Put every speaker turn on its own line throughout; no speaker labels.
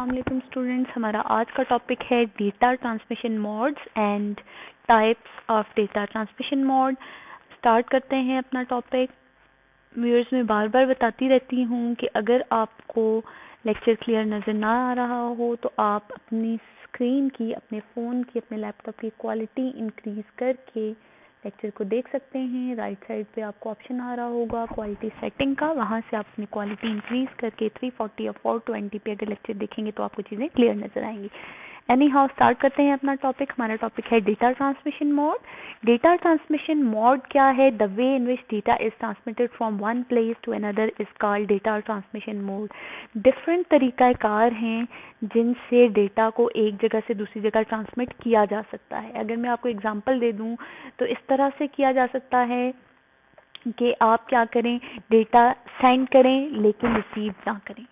अस्सलाम वालेकुम स्टूडेंट्स। हमारा आज का टॉपिक है data transmission modes and types of data transmission mode. Start करते हैं अपना टॉपिक। व्यूअर्स, मैं बार बार बताती रहती हूँ कि अगर आपको लेक्चर क्लियर नज़र ना आ रहा हो तो आप अपनी स्क्रीन की, अपने फ़ोन की, अपने लैपटॉप की क्वालिटी इंक्रीज़ करके लेक्चर को देख सकते हैं। राइट साइड पे आपको ऑप्शन आ रहा होगा क्वालिटी सेटिंग का, वहाँ से आप अपनी क्वालिटी इंक्रीज़ करके 340 या 420 पे अगर लेक्चर देखेंगे तो आपको चीज़ें क्लियर नज़र आएंगी। एनी हाउ, स्टार्ट करते हैं अपना टॉपिक। हमारा टॉपिक है data transmission mode. Data transmission mode क्या है? The way in which data is transmitted from one place to another is called data transmission mode. Different तरीक़ाकार हैं जिनसे डेटा को एक जगह से दूसरी जगह ट्रांसमिट किया जा सकता है। अगर मैं आपको एग्जांपल दे दूं तो इस तरह से किया जा सकता है कि आप क्या करें, डेटा सेंड करें लेकिन रिसीव ना करें।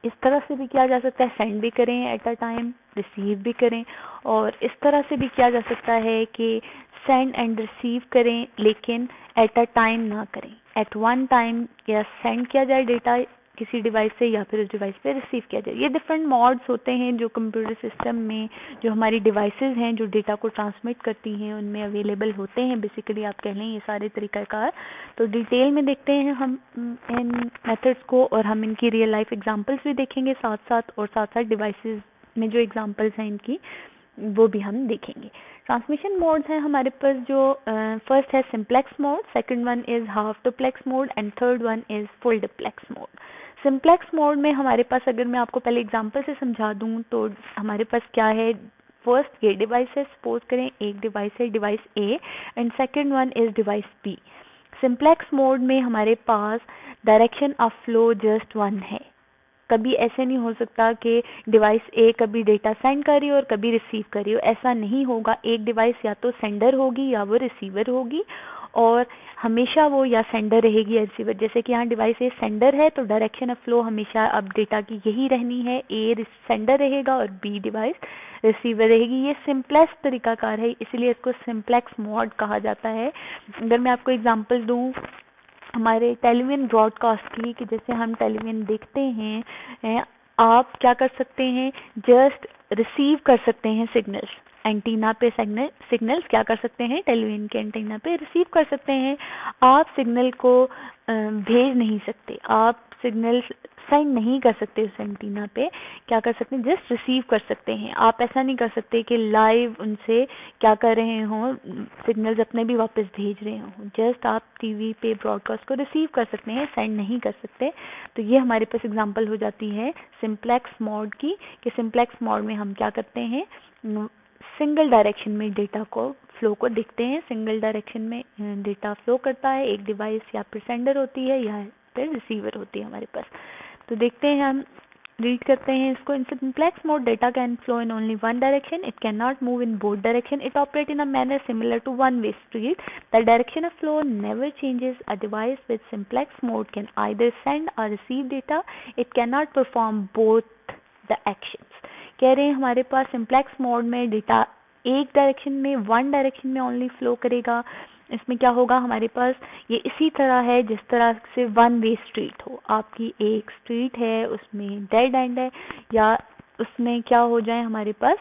इस तरह से भी किया जा सकता है, सेंड भी करें एट अ टाइम, रिसीव भी करें। और इस तरह से भी किया जा सकता है कि सेंड एंड रिसीव करें लेकिन एट अ टाइम ना करें। एट वन टाइम या सेंड किया जाए डेटा किसी डिवाइस से या फिर उस डिवाइस पे रिसीव किया जाए। ये डिफरेंट मोड्स होते हैं जो कंप्यूटर सिस्टम में, जो हमारी डिवाइसेस हैं जो डेटा को ट्रांसमिट करती हैं, उनमें अवेलेबल होते हैं। बेसिकली आप कह लें ये सारे तरीक़ाकार। तो डिटेल में देखते हैं हम इन मेथड्स को, और हम इनकी रियल लाइफ एग्जांपल्स भी देखेंगे साथ साथ, और साथ साथ डिवाइसेस में जो एग्जांपल्स हैं इनकी वो भी हम देखेंगे। ट्रांसमिशन मोड्स हैं हमारे पास जो फर्स्ट है simplex mode, second one is half duplex mode and third one is full duplex mode. Simplex mode में हमारे पास, अगर मैं आपको पहले एग्जांपल से समझा दूं तो हमारे पास क्या है, फर्स्ट ये डिवाइस है, सपोज करें एक डिवाइस है, device A, and second one is device B. Simplex mode में हमारे पास direction of flow just one है। कभी ऐसे नहीं हो सकता कि डिवाइस ए कभी डेटा सेंड कर रही हो और कभी रिसीव कर रही हो, ऐसा नहीं होगा। एक डिवाइस या तो सेंडर होगी या वो रिसीवर होगी, और हमेशा वो या सेंडर रहेगी या रिसीवर। जैसे कि यहाँ डिवाइस ए सेंडर है तो डायरेक्शन ऑफ फ्लो हमेशा अब डेटा की यही रहनी है, ए सेंडर रहेगा और बी डिवाइस रिसीवर रहेगी। ये सिंपलेस्ट तरीकाकार है, इसलिए इसको सिंप्लेक्स मोड कहा जाता है। अगर मैं आपको एग्जांपल दूं हमारे टेलीविजन ब्रॉडकास्ट की, कि जैसे हम टेलीविजन देखते हैं, आप क्या कर सकते हैं, जस्ट रिसीव कर सकते हैं सिग्नल्स एंटीना पे। सिग्नल्स क्या कर सकते हैं, टेलीविजन के एंटीना पे रिसीव कर सकते हैं। आप सिग्नल को भेज नहीं सकते, आप सिग्नल्स सेंड नहीं कर सकते उस एंटीना पे। क्या कर सकते हैं, जस्ट रिसीव कर सकते हैं। आप ऐसा नहीं कर सकते कि लाइव उनसे क्या कर रहे हो, सिग्नल्स अपने भी वापस भेज रहे हो। जस्ट आप टीवी पे ब्रॉडकास्ट को रिसीव कर सकते हैं, सेंड नहीं कर सकते। तो ये हमारे पास एग्जांपल हो जाती है सिंप्लेक्स मोड की, कि सिंप्लेक्स मोड में हम क्या करते हैं, सिंगल डायरेक्शन में डेटा को फ्लो को देखते हैं। सिंगल डायरेक्शन में डेटा फ्लो करता है, एक डिवाइस या फिर सेंडर होती है या फिर रिसीवर होती है हमारे पास। तो देखते हैं, हम रीड करते हैं इसको। In simplex mode data can flow in only one direction, it can not move in both direction, it operate in a manner similar to one way street, the direction of flow never changes, a device with simplex mode can either send or receive data, it can not perform both the actions. कह रहे हैं हमारे पास simplex mode में data एक direction में, one direction में only flow करेगा। इसमें क्या होगा, हमारे पास ये इसी तरह है जिस तरह से वन वे स्ट्रीट हो। आपकी एक स्ट्रीट है, उसमें डेड एंड है, या उसमें क्या हो जाए, हमारे पास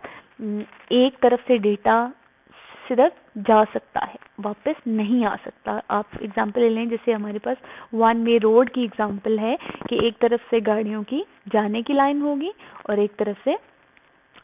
एक तरफ से डेटा सिर्फ जा सकता है, वापस नहीं आ सकता। आप एग्जांपल ले लें, जैसे हमारे पास वन वे रोड की एग्जांपल है कि एक तरफ से गाड़ियों की जाने की लाइन होगी और एक तरफ से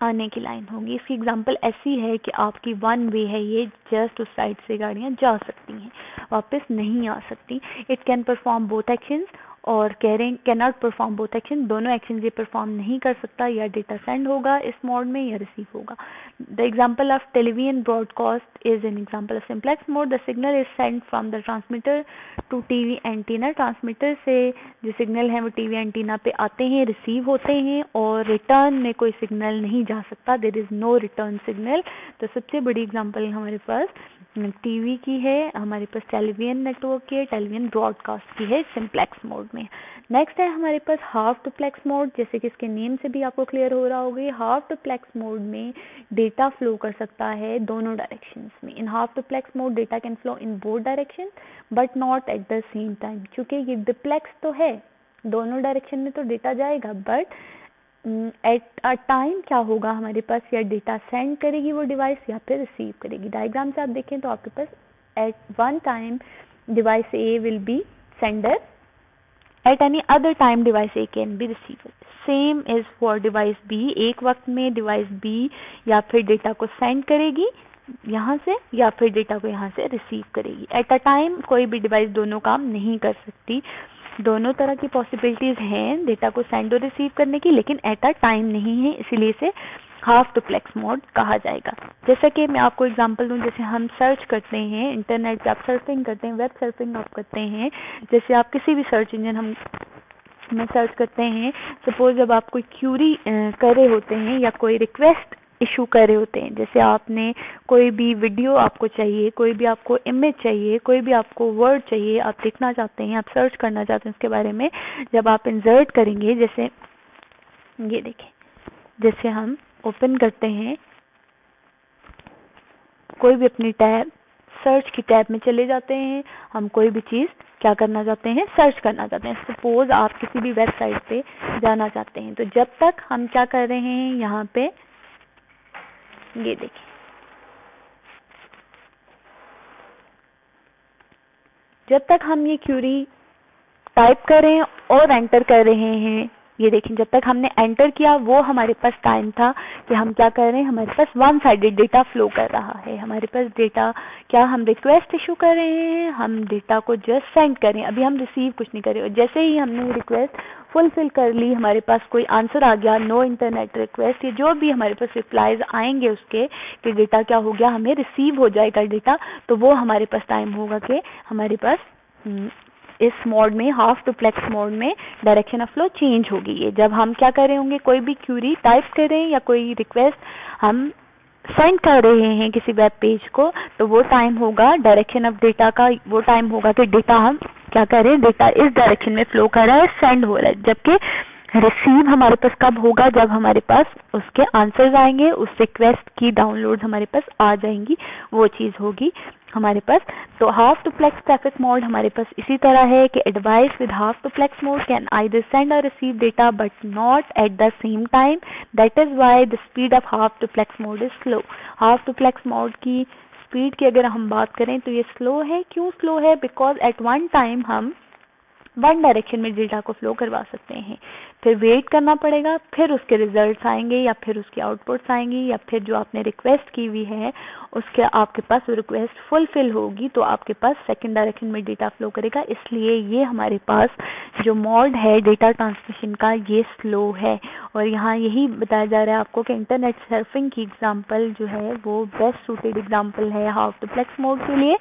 आने की लाइन होगी। इसकी एग्जांपल ऐसी है कि आपकी वन वे है, ये जस्ट उस साइड से गाड़ियां जा सकती हैं, वापस नहीं आ सकती। It can perform both actions, और कह रहे हैं can not perform both action, दोनों एक्शन ये परफॉर्म नहीं कर सकता। या डेटा सेंड होगा इस मोड में या रिसीव होगा। The example of television broadcast is an example of simplex mode. The signal is send from the transmitter to TV antenna, transmitter से जो सिग्नल है वो टीवी एंटीना पे आते हैं, रिसीव होते हैं, और रिटर्न में कोई सिग्नल नहीं जा सकता, there is no return signal. तो सबसे बड़ी एग्जांपल हमारे पास टीवी की है, हमारे पास टेलीविजन नेटवर्क की है, टेलीविजन ब्रॉडकास्ट की है सिंप्लेक्स मोड में। नेक्स्ट है हमारे पास हाफ डुप्लेक्स मोड, जैसे कि इसके नेम से भी आपको क्लियर हो रहा होगा। हाफ डुप्लेक्स मोड में डेटा फ्लो कर सकता है दोनों डायरेक्शंस में। In half duplex mode data can flow in both direction but not at the same time. क्योंकि ये डुप्लेक्स तो है, दोनों डायरेक्शन में तो डेटा जाएगा, बट एट अ टाइम क्या होगा हमारे पास, या डेटा सेंड करेगी वो डिवाइस या फिर रिसीव करेगी। डायग्राम से आप देखें तो आपके पास at one time device A will be sender, at any other time device A can be receiver. Same is for device B, एक वक्त में डिवाइस B या फिर डेटा को सेंड करेगी यहाँ से या फिर डेटा को यहाँ से रिसीव करेगी। एट अ टाइम कोई भी डिवाइस दोनों काम नहीं कर सकती, दोनों तरह की पॉसिबिलिटीज हैं डेटा को सेंड और रिसीव करने की, लेकिन एट अ टाइम नहीं है, इसीलिए इसे हाफ डुप्लेक्स मोड कहा जाएगा। जैसा कि मैं आपको एग्जांपल दूं, जैसे हम सर्च करते हैं इंटरनेट पे, आप सर्फिंग करते हैं, वेब सर्फिंग आप करते हैं, जैसे आप किसी भी सर्च इंजन में सर्च करते हैं, सपोज जब आप कोई क्यूरी कर रहे होते हैं या कोई रिक्वेस्ट इशू कर रहे होते हैं, जैसे आपने कोई भी वीडियो आपको चाहिए, कोई भी आपको इमेज चाहिए, कोई भी आपको वर्ड चाहिए, आप देखना चाहते हैं, आप सर्च करना चाहते हैं उसके बारे में, जब आप इंसर्ट करेंगे, जैसे ये देखें, जैसे हम ओपन करते हैं कोई भी अपनी टैब, सर्च की टैब में चले जाते हैं, हम कोई भी चीज़ क्या करना चाहते हैं, सर्च करना चाहते हैं। सपोज आप किसी भी वेबसाइट पे जाना चाहते हैं, तो जब तक हम क्या कर रहे हैं यहाँ पे, ये देखिए, जब तक हम ये क्यूरी टाइप कर रहे हैं और एंटर कर रहे हैं, ये देखें, जब तक हमने एंटर किया वो हमारे पास टाइम था कि हम क्या कर रहे हैं, हमारे पास वन साइडेड डेटा फ्लो कर रहा है, हमारे पास डेटा क्या, हम रिक्वेस्ट इशू कर रहे हैं, हम डेटा को जस्ट सेंड कर रहे हैं, अभी हम रिसीव कुछ नहीं कर रहे। जैसे ही हमने रिक्वेस्ट फुलफिल कर ली, हमारे पास कोई आंसर आ गया, नो इंटरनेट रिक्वेस्ट, ये जो भी हमारे पास रिप्लाईज आएंगे उसके कि डेटा क्या हो गया, हमें रिसीव हो जाएगा डेटा, तो वो हमारे पास टाइम होगा कि हमारे पास इस मोड में, हाफ डुप्लेक्स मोड में डायरेक्शन ऑफ फ्लो चेंज होगी। ये जब हम क्या कर रहे होंगे, कोई भी क्यूरी टाइप कर रहे हैं या कोई रिक्वेस्ट हम सेंड कर रहे हैं किसी वेब पेज को, तो वो टाइम होगा डायरेक्शन ऑफ डेटा का, वो टाइम होगा कि डेटा हम क्या कर रहे हैं, डेटा इस डायरेक्शन में फ्लो कर रहा है, सेंड हो रहा है। जबकि रिसीव हमारे पास कब होगा, जब हमारे पास उसके आंसर्स आएंगे, उस रिक्वेस्ट की डाउनलोड हमारे पास आ जाएंगी, वो चीज़ होगी हमारे पास। तो हाफ डुप्लेक्स ट्रैफिक मोड हमारे पास इसी तरह है कि device with half duplex mode can either send or receive data but not at the same time, that is why the speed of half duplex mode is slow. Half duplex mode की speed की अगर हम बात करें तो ये slow है। क्यों स्लो है? बिकॉज एट वन टाइम हम वन डायरेक्शन में डेटा को फ्लो करवा सकते हैं, फिर वेट करना पड़ेगा, फिर उसके रिजल्ट्स आएंगे या फिर उसकी आउटपुट्स आएंगी, या फिर जो आपने रिक्वेस्ट की हुई है उसके आपके पास वो रिक्वेस्ट फुलफिल होगी तो आपके पास सेकंड डायरेक्शन में डेटा फ्लो करेगा। इसलिए ये हमारे पास जो मोड है डेटा ट्रांसमिशन का, ये स्लो है। और यहाँ यही बताया जा रहा है आपको कि इंटरनेट सर्फिंग की एग्जाम्पल जो है वो बेस्ट सूटेड एग्जाम्पल है हाफ डुप्लेक्स मोड के लिए।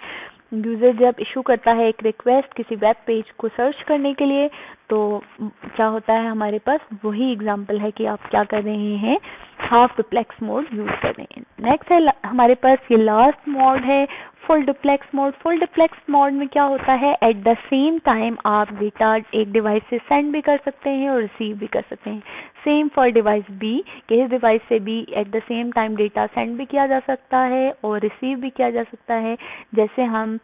यूजर जब इशू करता है एक रिक्वेस्ट किसी वेब पेज को सर्च करने के लिए, तो क्या होता है, हमारे पास वही एग्जांपल है कि आप क्या कर रहे हैं, हाफ डुप्लेक्स मोड यूज कर रहे हैं। नेक्स्ट है हमारे पास ये लास्ट मोड है full duplex mode. Full duplex mode में क्या होता है, एट द सेम टाइम आप डेटा एक डिवाइस से सेंड भी कर सकते हैं और रिसीव भी कर सकते हैं। सेम फॉर डिवाइस बी, कि इस डिवाइस से भी eight the same time data send भी किया जा सकता है और रिसीव भी किया जा सकता है। जैसे हम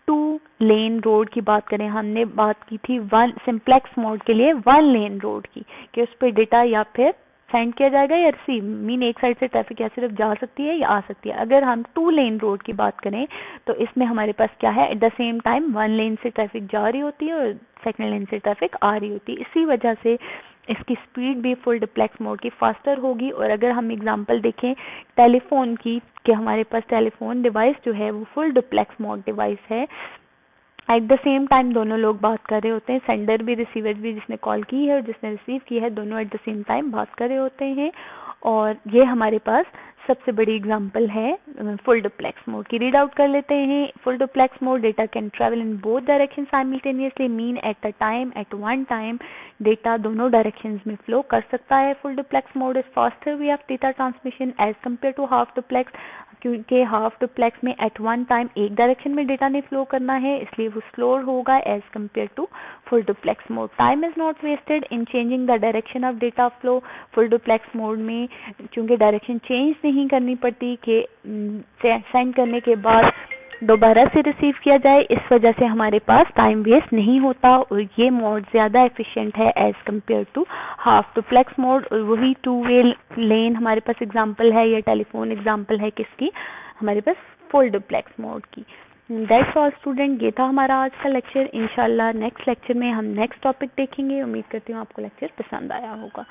टू लेन रोड की बात करें, हमने बात की थी वन सिंप्लेक्स मोड के लिए वन लेन रोड की, कि उस पर डेटा या फिर सेंड किया जाएगा या रिसीव, मीन एक साइड से ट्रैफिक या सिर्फ जा सकती है या आ सकती है। अगर हम टू लेन रोड की बात करें तो इसमें हमारे पास क्या है, eight the same time one लेन से ट्रैफिक जा रही होती है और सेकंड लेन से ट्रैफिक आ रही होती है। इसी वजह से इसकी स्पीड भी फुल डुप्लेक्स मोड की फास्टर होगी। और अगर हम एग्जांपल देखें टेलीफोन की, कि हमारे पास टेलीफोन डिवाइस जो है वो फुल डुप्लेक्स मोड डिवाइस है, एट द सेम टाइम दोनों लोग बात कर रहे होते हैं, सेंडर भी रिसीवर भी, जिसने कॉल की है और जिसने रिसीव की है, दोनों एट द सेम टाइम बात कर रहे होते हैं। और ये हमारे पास सबसे बड़ी एग्जांपल है फुल डुप्लेक्स मोड की। रीड आउट कर लेते हैं। Full duplex mode data can travel in both direction simultaneously, mean at a time, at one time data दोनों डायरेक्शंस में फ्लो कर सकता है। Full duplex mode is faster way of data transmission as compare to half duplex, क्योंकि half duplex में at one time एक direction में data नहीं फ्लो करना है, इसलिए वो स्लोअर होगा as compare to full duplex mode. Time is not wasted in changing the direction of data flow. Full duplex mode में चूंकि डायरेक्शन चेंज नहीं करनी पड़ती, कि सेंड करने के बाद दोबारा से रिसीव किया जाए। इस वजह से हमारे पास टाइम वेस्ट नहीं होता और ये मोड ज़्यादा एफिशिएंट है as compare to half duplex mode. और वही टू वे लेन हमारे पास एग्जांपल है, या टेलीफोन एग्जांपल है किसकी, हमारे पास फुल डुप्लेक्स मोड की। दैट्स ऑल स्टूडेंट, ये था हमारा आज का लेक्चर। इंशाल्लाह नेक्स्ट लेक्चर में हम नेक्स्ट टॉपिक देखेंगे। उम्मीद करती हूँ आपको लेक्चर पसंद आया होगा।